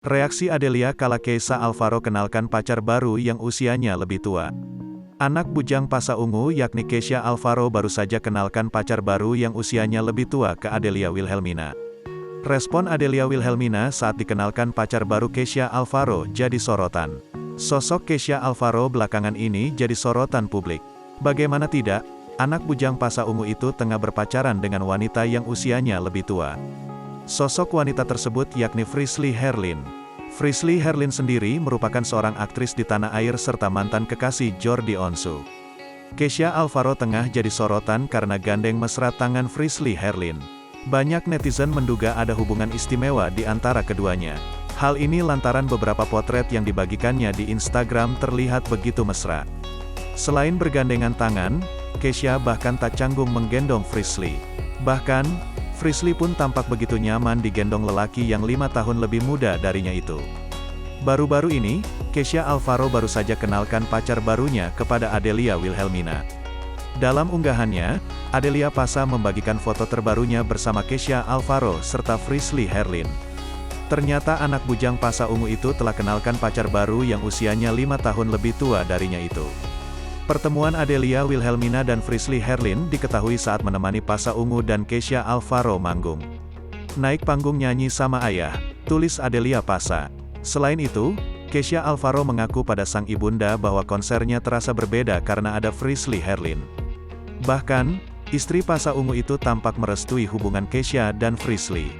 Reaksi Adelia kala Keisha Alvaro kenalkan pacar baru yang usianya lebih tua. Anak bujang Pasha Ungu yakni Keisha Alvaro baru saja kenalkan pacar baru yang usianya lebih tua ke Adelia Wilhelmina. Respon Adelia Wilhelmina saat dikenalkan pacar baru Keisha Alvaro jadi sorotan. Sosok Keisha Alvaro belakangan ini jadi sorotan publik. Bagaimana tidak, anak bujang Pasha Ungu itu tengah berpacaran dengan wanita yang usianya lebih tua. Sosok wanita tersebut yakni Frisley Herlin. Frisley Herlin sendiri merupakan seorang aktris di tanah air serta mantan kekasih Jordi Onsu. Keisha Alvaro tengah jadi sorotan karena gandeng mesra tangan Frisley Herlin. Banyak netizen menduga ada hubungan istimewa di antara keduanya. Hal ini lantaran beberapa potret yang dibagikannya di Instagram terlihat begitu mesra. Selain bergandengan tangan, Keisha bahkan tak canggung menggendong Frisley. Bahkan, Frisley pun tampak begitu nyaman digendong lelaki yang 5 tahun lebih muda darinya itu. Baru-baru ini, Keisha Alvaro baru saja kenalkan pacar barunya kepada Adelia Wilhelmina. Dalam unggahannya, Adelia Pasha membagikan foto terbarunya bersama Keisha Alvaro serta Frisley Herlin. Ternyata anak bujang Pasha Ungu itu telah kenalkan pacar baru yang usianya 5 tahun lebih tua darinya itu. Pertemuan Adelia Wilhelmina dan Frisley Herlin diketahui saat menemani Pasha Ungu dan Keisha Alvaro manggung. Naik panggung nyanyi sama ayah, tulis Adelia Pasha. Selain itu, Keisha Alvaro mengaku pada sang ibunda bahwa konsernya terasa berbeda karena ada Frisley Herlin. Bahkan, istri Pasha Ungu itu tampak merestui hubungan Keisha dan Frisley.